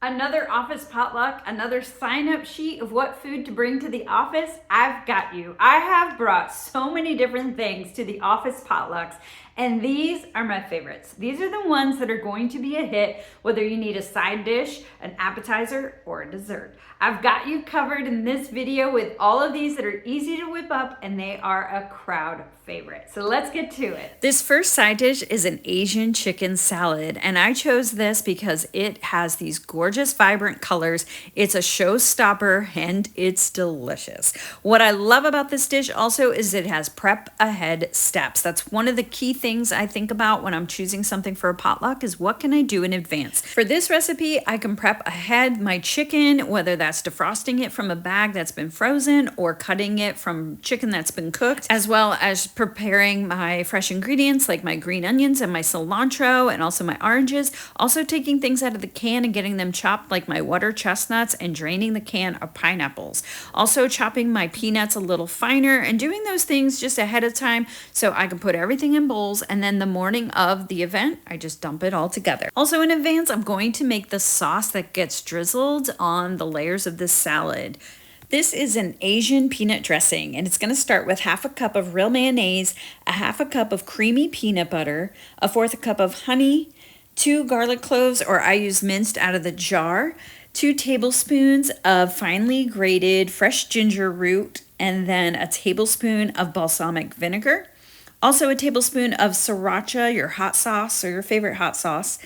Another office potluck, another sign-up sheet of what food to bring to the office. I've got you. I have brought so many different things to the office potlucks, and these are my favorites. These are the ones that are going to be a hit, whether you need a side dish, an appetizer, or a dessert. I've got you covered in this video with all of these that are easy to whip up, and they are a crowd favorite. So let's get to it. This first side dish is an Asian chicken salad, and I chose this because it has these gorgeous, vibrant colors. It's a showstopper, and it's delicious. What I love about this dish also is it has prep ahead steps. That's one of the key things I think about when I'm choosing something for a potluck is what can I do in advance. For this recipe, I can prep ahead my chicken, whether that's defrosting it from a bag that's been frozen or cutting it from chicken that's been cooked, as well as preparing my fresh ingredients like my green onions and my cilantro and also my oranges. Also taking things out of the can and getting them chopped like my water chestnuts and draining the can of pineapples. Also chopping my peanuts a little finer and doing those things just ahead of time so I can put everything in bowls, and then the morning of the event, I just dump it all together. Also in advance, I'm going to make the sauce that gets drizzled on the layers of this salad. This is an Asian peanut dressing, and it's going to start with half a cup of real mayonnaise, a half a cup of creamy peanut butter, a fourth a cup of honey, 2 garlic cloves, or I use minced out of the jar, 2 tablespoons of finely grated fresh ginger root, and then a tablespoon of balsamic vinegar. Also a tablespoon of sriracha, your hot sauce or your favorite hot sauce,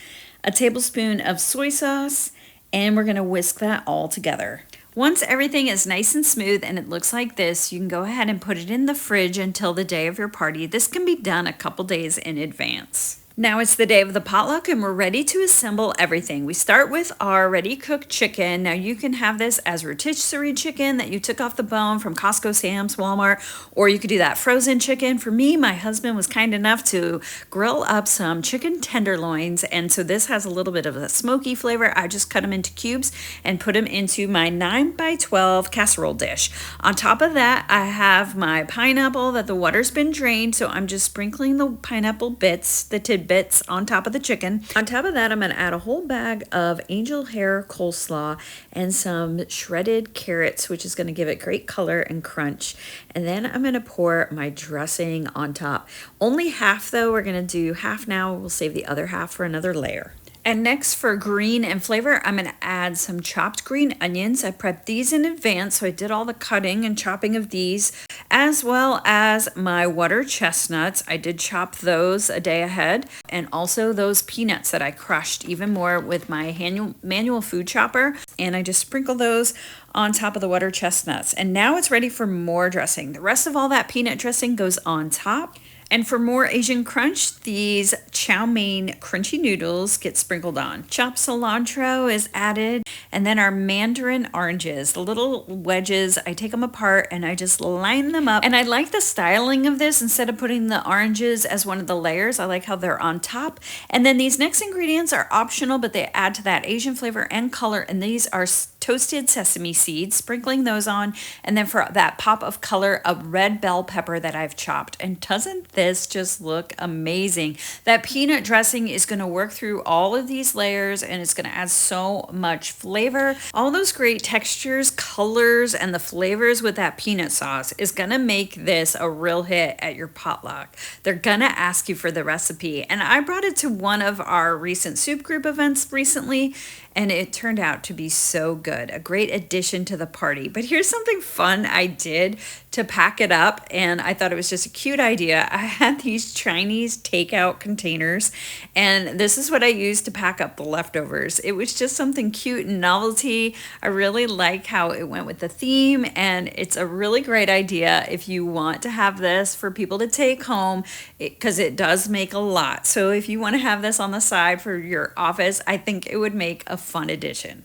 a tablespoon of soy sauce, and we're going to whisk that all together. Once everything is nice and smooth and it looks like this, you can go ahead and put it in the fridge until the day of your party. This can be done a couple days in advance. Now it's the day of the potluck and we're ready to assemble everything. We start with our ready cooked chicken. Now you can have this as rotisserie chicken that you took off the bone from Costco, Sam's, Walmart, or you could do that frozen chicken. For me, my husband was kind enough to grill up some chicken tenderloins, and so this has a little bit of a smoky flavor. I just cut them into cubes and put them into my 9x12 casserole dish. On top of that, I have my pineapple that the water's been drained, so I'm just sprinkling the pineapple bits, the tidbits, on top of the chicken. On top of that, I'm going to add a whole bag of angel hair coleslaw and some shredded carrots, which is going to give it great color and crunch. And then I'm going to pour my dressing on top. Only half though. We're going to do half now. We'll save the other half for another layer. And next, for green and flavor, I'm going to add some chopped green onions. I prepped these in advance, so I did all the cutting and chopping of these, as well as my water chestnuts. I did chop those a day ahead, and also those peanuts that I crushed even more with my manual food chopper, and I just sprinkle those on top of the water chestnuts. And now it's ready for more dressing. The rest of all that peanut dressing goes on top. And for more Asian crunch, these chow mein crunchy noodles get sprinkled on. Chopped cilantro is added, and then our mandarin oranges, the little wedges, I take them apart and I just line them up. And I like the styling of this. Instead of putting the oranges as one of the layers, I like how they're on top. And then these next ingredients are optional, but they add to that Asian flavor and color. And these are toasted sesame seeds, sprinkling those on. And then for that pop of color, a red bell pepper that I've chopped. And doesn't this just look amazing? That peanut dressing is going to work through all of these layers and it's going to add so much flavor. All those great textures, colors, and the flavors with that peanut sauce is going to make this a real hit at your potluck. They're going to ask you for the recipe. And I brought it to one of our recent soup group events recently, and it turned out to be so good. A great addition to the party. But here's something fun I did to pack it up, and I thought it was just a cute idea. I had these Chinese takeout containers, and this is what I used to pack up the leftovers. It was just something cute and novelty. I really like how it went with the theme, and it's a really great idea if you want to have this for people to take home, because it does make a lot. So if you want to have this on the side for your office, I think it would make a fun addition.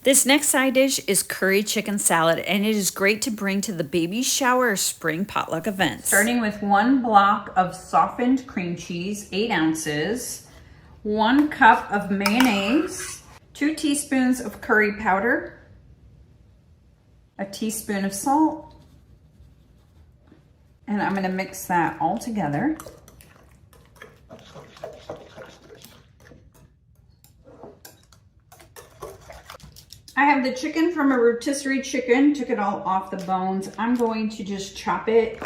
This next side dish is curry chicken salad, and it is great to bring to the baby shower or spring potluck events. Starting with 1 block of softened cream cheese, 8 ounces, 1 cup of mayonnaise, 2 teaspoons of curry powder, a teaspoon of salt, and I'm going to mix that all together. I have the chicken from a rotisserie chicken, took it all off the bones. I'm going to just chop it.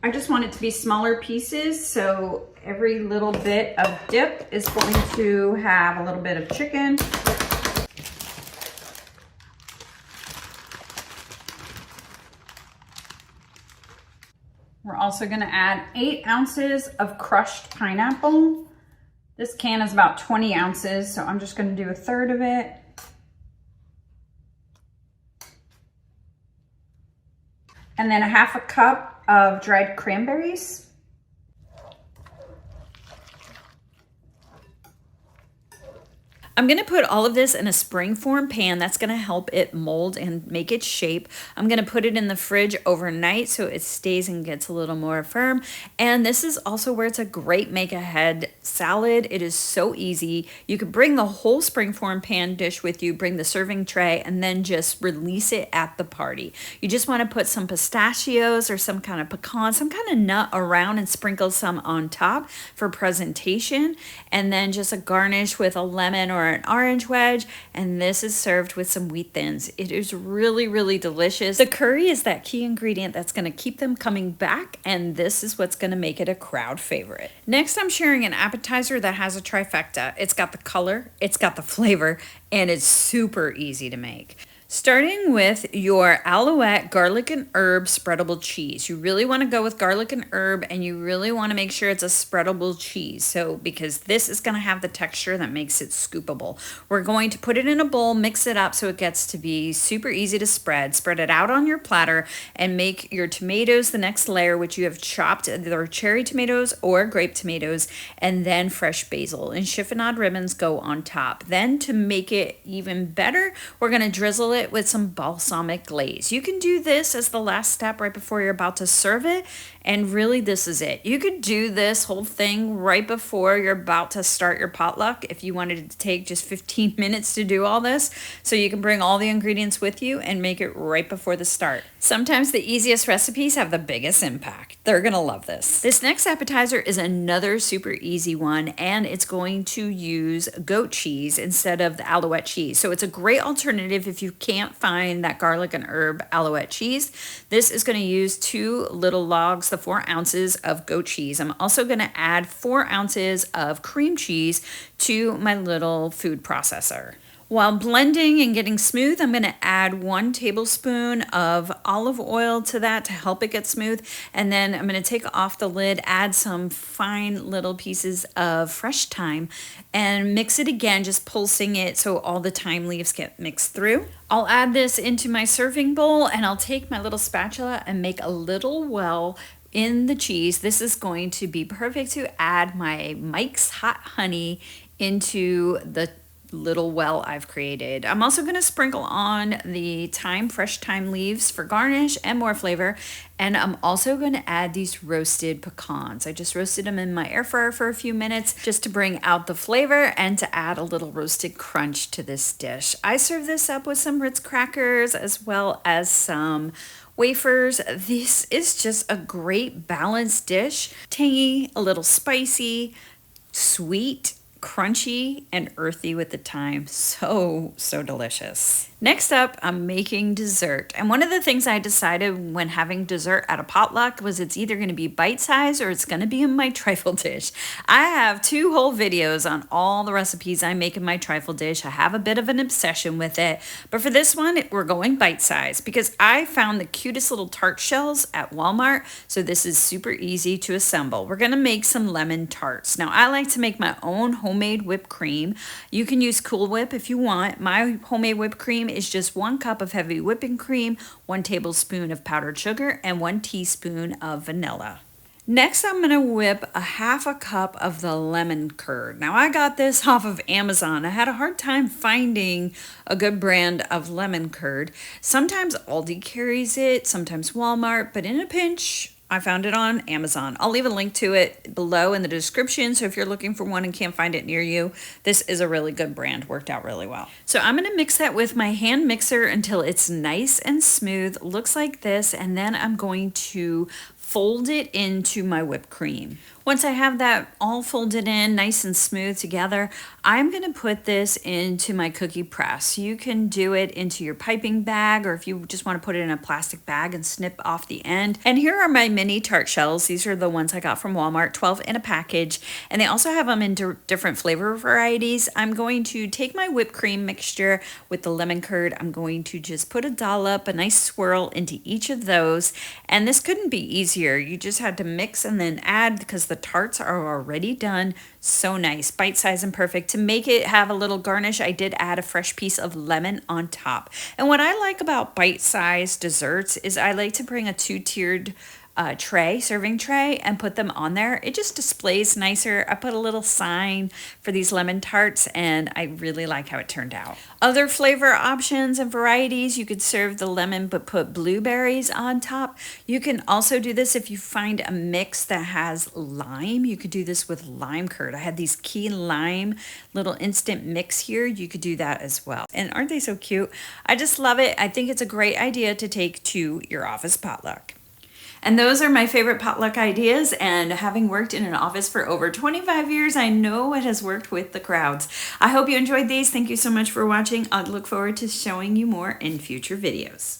I just want it to be smaller pieces, so every little bit of dip is going to have a little bit of chicken. We're also going to add 8 ounces of crushed pineapple. This can is about 20 ounces, so I'm just going to do a third of it. And then a half a cup of dried cranberries. I'm gonna put all of this in a springform pan. That's gonna help it mold and make its shape. I'm gonna put it in the fridge overnight so it stays and gets a little more firm. And this is also where it's a great make-ahead salad. It is so easy. You could bring the whole springform pan dish with you, bring the serving tray, and then just release it at the party. You just wanna put some pistachios or some kind of pecan, some kind of nut around and sprinkle some on top for presentation. And then just a garnish with a lemon or an orange wedge, and this is served with some wheat thins. It is really, really delicious. The curry is that key ingredient that's going to keep them coming back, and this is what's going to make it a crowd favorite. Next, I'm sharing an appetizer that has a trifecta. It's got the color, it's got the flavor, and it's super easy to make. Starting with your Alouette garlic and herb spreadable cheese. You really want to go with garlic and herb, and you really want to make sure it's a spreadable cheese. So because this is going to have the texture that makes it scoopable. We're going to put it in a bowl, mix it up so it gets to be super easy to spread. Spread it out on your platter and make your tomatoes the next layer, which you have chopped, either cherry tomatoes or grape tomatoes, and then fresh basil. And chiffonade ribbons go on top. Then to make it even better, we're going to drizzle it with some balsamic glaze. You can do this as the last step right before you're about to serve it, and really this is it. You could do this whole thing right before you're about to start your potluck if you wanted it to take just 15 minutes to do all this, so you can bring all the ingredients with you and make it right before the start. Sometimes the easiest recipes have the biggest impact. They're gonna love this. This next appetizer is another super easy one, and it's going to use goat cheese instead of the Alouette cheese. So it's a great alternative if you can't find that garlic and herb Alouette cheese. This is going to use 2 little logs, the 4 ounces of goat cheese. I'm also going to add 4 ounces of cream cheese to my little food processor. While blending and getting smooth, I'm going to add 1 tablespoon of olive oil to that to help it get smooth. And then I'm going to take off the lid, add some fine little pieces of fresh thyme, and mix it again, just pulsing it so all the thyme leaves get mixed through. I'll add this into my serving bowl, and I'll take my little spatula and make a little well in the cheese. This is going to be perfect to add my Mike's Hot Honey into the little well I've created. I'm also going to sprinkle on the fresh thyme leaves for garnish and more flavor. And I'm also going to add these roasted pecans. I just roasted them in my air fryer for a few minutes just to bring out the flavor and to add a little roasted crunch to this dish. I serve this up with some Ritz crackers as well as some wafers. This is just a great balanced dish. Tangy, a little spicy, sweet, crunchy, and earthy with the thyme. So delicious. Next up, I'm making dessert. And one of the things I decided when having dessert at a potluck was it's either going to be bite-sized or it's going to be in my trifle dish. I have 2 whole videos on all the recipes I make in my trifle dish. I have a bit of an obsession with it. But for this one, we're going bite-sized because I found the cutest little tart shells at Walmart. So this is super easy to assemble. We're going to make some lemon tarts. Now, I like to make my own homemade whipped cream. You can use Cool Whip if you want. My homemade whipped cream is just 1 cup of heavy whipping cream, 1 tablespoon of powdered sugar, and 1 teaspoon of vanilla. Next, I'm going to whip a half a cup of the lemon curd. Now, I got this off of Amazon. I had a hard time finding a good brand of lemon curd. Sometimes Aldi carries it, sometimes Walmart, but in a pinch, I found it on Amazon. I'll leave a link to it below in the description, so if you're looking for one and can't find it near you, this is a really good brand. Worked out really well. So I'm gonna mix that with my hand mixer until it's nice and smooth, looks like this, and then I'm going to fold it into my whipped cream. Once I have that all folded in nice and smooth together, I'm going to put this into my cookie press. You can do it into your piping bag, or if you just want to put it in a plastic bag and snip off the end. And here are my mini tart shells. These are the ones I got from Walmart, 12 in a package. And they also have them in different flavor varieties. I'm going to take my whipped cream mixture with the lemon curd. I'm going to just put a dollop, a nice swirl into each of those. And this couldn't be easier. You just had to mix and then add, because the tarts are already done. So nice, bite size and perfect. To make it have a little garnish, I did add a fresh piece of lemon on top. And what I like about bite-sized desserts is I like to bring a two-tiered serving tray, and put them on there. It just displays nicer. I put a little sign for these lemon tarts, and I really like how it turned out. Other flavor options and varieties, you could serve the lemon but put blueberries on top. You can also do this if you find a mix that has lime. You could do this with lime curd. I had these key lime little instant mix here. You could do that as well. And aren't they so cute? I just love it. I think it's a great idea to take to your office potluck. And those are my favorite potluck ideas, and having worked in an office for over 25 years, I know it has worked with the crowds. I hope you enjoyed these. Thank you so much for watching. I look forward to showing you more in future videos.